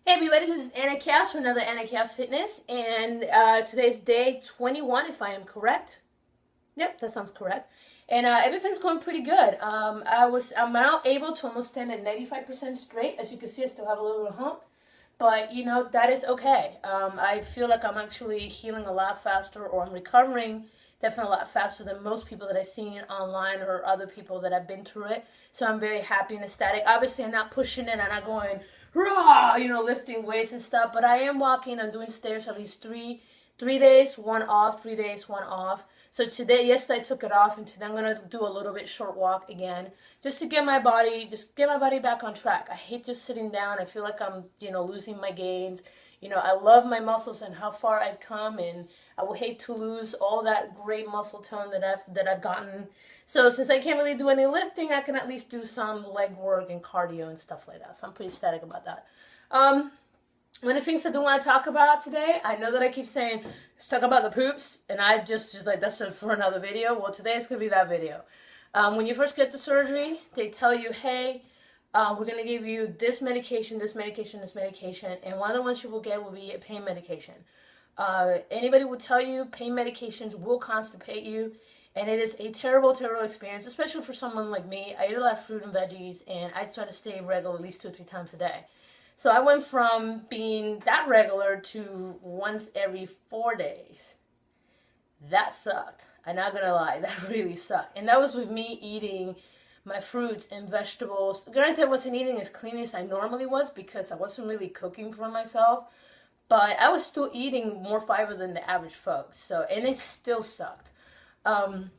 Hey everybody, this is Anna Cass from another Anna Cass Fitness, and today's day 21, if I am correct. Yep, that sounds correct. And everything's going pretty good. I'm now able to almost stand at 95% straight. As you can see, I still have a little hump, but that is okay. I feel like I'm actually healing a lot faster, or I'm recovering definitely a lot faster than most people that I've seen online or other people that have been through it. So I'm very happy and ecstatic. Obviously, I'm not pushing it. I'm not going raw, lifting weights and stuff. But I am walking. I'm doing stairs at least three days, one off, 3 days, one off. So today, yesterday I took it off, and today I'm gonna do a little bit short walk again, just to get my body, back on track. I hate just sitting down. I feel like I'm, losing my gains. I love my muscles and how far I've come, and I would hate to lose all that great muscle tone that I've gotten. So since I can't really do any lifting, I can at least do some leg work and cardio and stuff like that. So I'm pretty ecstatic about that. One of the things I do want to talk about today, I know that I keep saying, let's talk about the poops, and I just like, that's for another video. Well, today it's going to be that video. When you first get the surgery, they tell you, hey, we're going to give you this medication, this medication, this medication, and one of the ones you will get will be a pain medication. Anybody will tell you pain medications will constipate you, and it is a terrible, terrible experience, especially for someone like me. I eat a lot of fruit and veggies, and I try to stay regular at least 2 or 3 times a day. So I went from being that regular to once every 4 days. That sucked. I'm not gonna lie, that really sucked. And that was with me eating my fruits and vegetables. Granted, I wasn't eating as clean as I normally was because I wasn't really cooking for myself. But I was still eating more fiber than the average folks. So, and it still sucked. Um,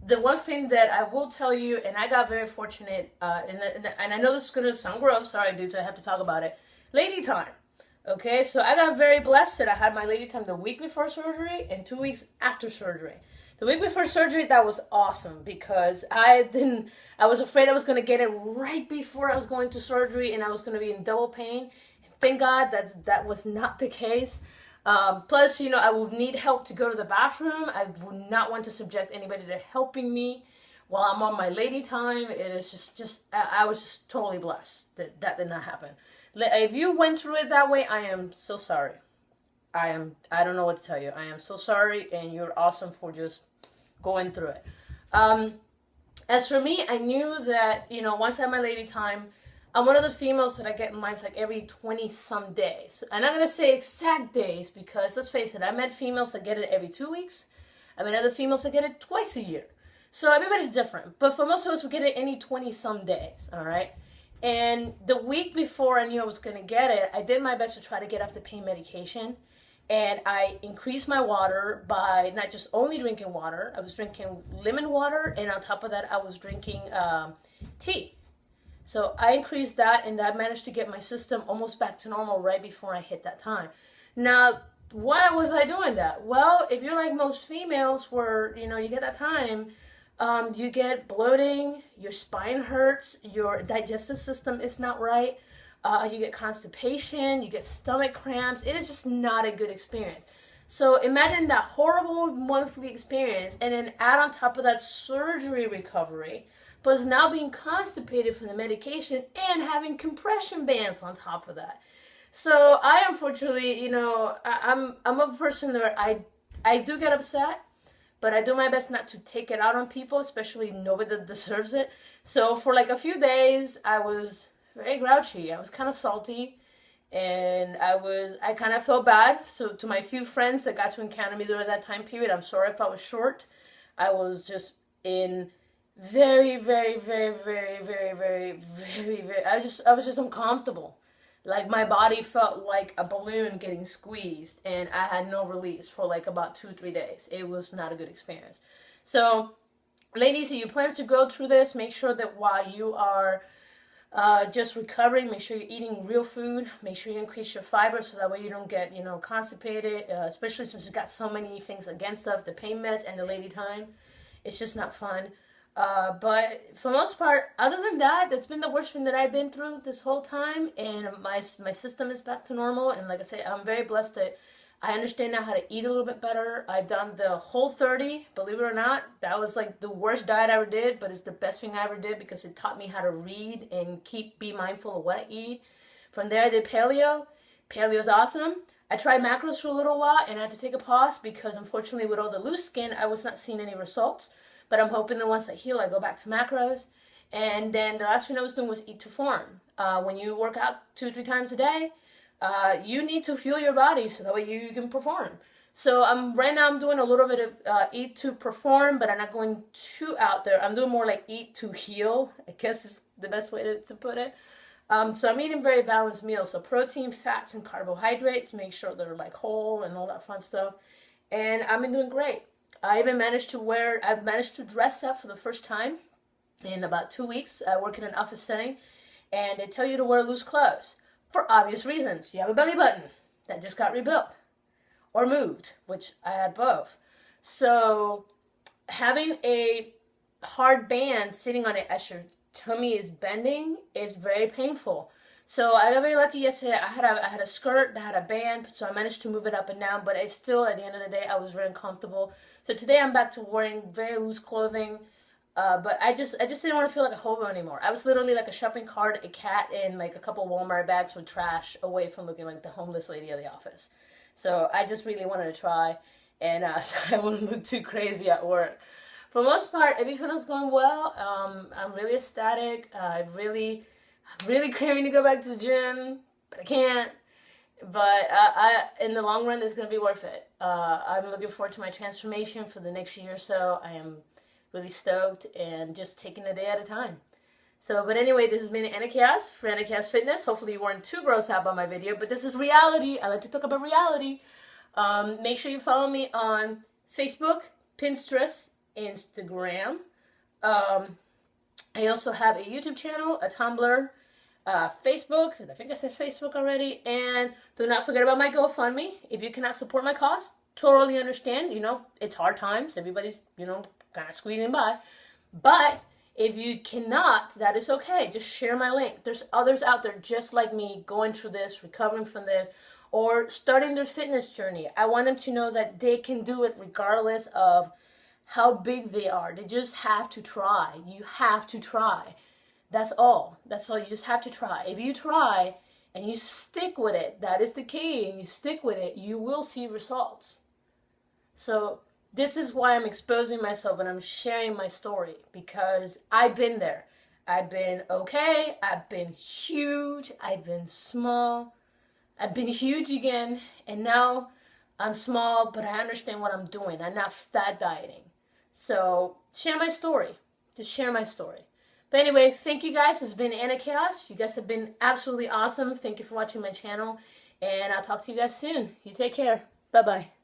the one thing that I will tell you, and I got very fortunate, and I know this is going to sound gross, sorry dudes, I have to talk about it. Lady time. Okay, so I got very blessed that I had my lady time the week before surgery and 2 weeks after surgery. The week before surgery, that was awesome because I was afraid I was going to get it right before I was going to surgery and I was going to be in double pain. Thank God that was not the case. Plus, I would need help to go to the bathroom. I would not want to subject anybody to helping me while I'm on my lady time. It is I was just totally blessed that did not happen. If you went through it that way, I am so sorry. I don't know what to tell you. I am so sorry, and you're awesome for just going through it. As for me, I knew that, once I had my lady time, I'm one of the females that I get mine like every 20 some days. I'm not going to say exact days because let's face it, I met females that get it every 2 weeks. I met other females that get it twice a year. So everybody's different. But for most of us, we get it any 20 some days, all right? And the week before I knew I was going to get it, I did my best to try to get off the pain medication. And I increased my water by not just only drinking water. I was drinking lemon water, and on top of that, I was drinking tea. So I increased that, and that managed to get my system almost back to normal right before I hit that time. Now, why was I doing that? Well, if you're like most females where, you get that time, you get bloating, your spine hurts, your digestive system is not right, you get constipation, you get stomach cramps. It is just not a good experience. So imagine that horrible monthly experience, and then add on top of that surgery recovery, plus now being constipated from the medication and having compression bands on top of that. So I unfortunately, I'm a person that I do get upset, but I do my best not to take it out on people, especially nobody that deserves it. So for like a few days, I was very grouchy. I was kind of salty, and I kind of felt bad. So to my few friends that got to encounter me during that time period, I'm sorry if I was short. I was just in very, very, very, very, very, very, very, very, I was just uncomfortable. Like my body felt like a balloon getting squeezed, and I had no release for like about 2 or 3 days. It was not a good experience. So ladies, if you plan to go through this, make sure that while you are just recovering, make sure you're eating real food. Make sure you increase your fiber so that way you don't get, constipated, especially since you've got so many things against stuff, the pain meds and the lady time. It's just not fun. But for the most part, other than that, that's been the worst thing that I've been through this whole time, and my system is back to normal. And like I said, I'm very blessed that I understand now how to eat a little bit better. I've done the Whole30, believe it or not. That was like the worst diet I ever did, but it's the best thing I ever did because it taught me how to read and be mindful of what I eat. From there I did paleo. Paleo's awesome. I tried macros for a little while and I had to take a pause because unfortunately with all the loose skin, I was not seeing any results. But I'm hoping that once I heal, I go back to macros. And then the last thing I was doing was eat to form. When you work out 2-3 times a day, you need to fuel your body so that way you can perform. So right now I'm doing a little bit of eat to perform, but I'm not going too out there. I'm doing more like eat to heal, I guess is the best way to put it. So I'm eating very balanced meals. So protein, fats, and carbohydrates. Make sure they're like whole and all that fun stuff. And I've been doing great. I've managed to dress up for the first time in about 2 weeks. I work in an office setting, and they tell you to wear loose clothes for obvious reasons. You have a belly button that just got rebuilt or moved, which I had both. So having a hard band sitting on it as your tummy is bending is very painful. So I got very lucky yesterday. I had a skirt that had a band, so I managed to move it up and down, but I still, at the end of the day, I was very uncomfortable. So today I'm back to wearing very loose clothing, but I just didn't want to feel like a hobo anymore. I was literally like a shopping cart, a cat, and like a couple Walmart bags with trash away from looking like the homeless lady of the office. So I just really wanted to try, and so I wouldn't look too crazy at work. For the most part, everything is going well. I'm really ecstatic. I'm really craving to go back to the gym, but I can't. But in the long run, it's going to be worth it. I'm looking forward to my transformation for the next year or so. I am really stoked and just taking a day at a time. So, but anyway, this has been Anna Chaos for Anna Chaos Fitness. Hopefully you weren't too grossed out by my video, but this is reality. I like to talk about reality. Make sure you follow me on Facebook, Pinterest, Instagram. I also have a YouTube channel, a Tumblr, Facebook. I think I said Facebook already. And do not forget about my GoFundMe. If you cannot support my cause, totally understand. You know, it's hard times. Everybody's, you know, kind of squeezing by. But if you cannot, that is okay. Just share my link. There's others out there just like me going through this, recovering from this, or starting their fitness journey. I want them to know that they can do it regardless of how big they are. They just have to try. You have to try. That's all. That's all. You just have to try. If you try and you stick with it, that is the key, and you stick with it, you will see results. So this is why I'm exposing myself and I'm sharing my story, because I've been there. I've been okay. I've been huge. I've been small. I've been huge again. And now I'm small, but I understand what I'm doing. I'm not fat dieting. So share my story. Just share my story. But anyway, thank you guys. This has been Anna Chaos. You guys have been absolutely awesome. Thank you for watching my channel. And I'll talk to you guys soon. You take care. Bye-bye.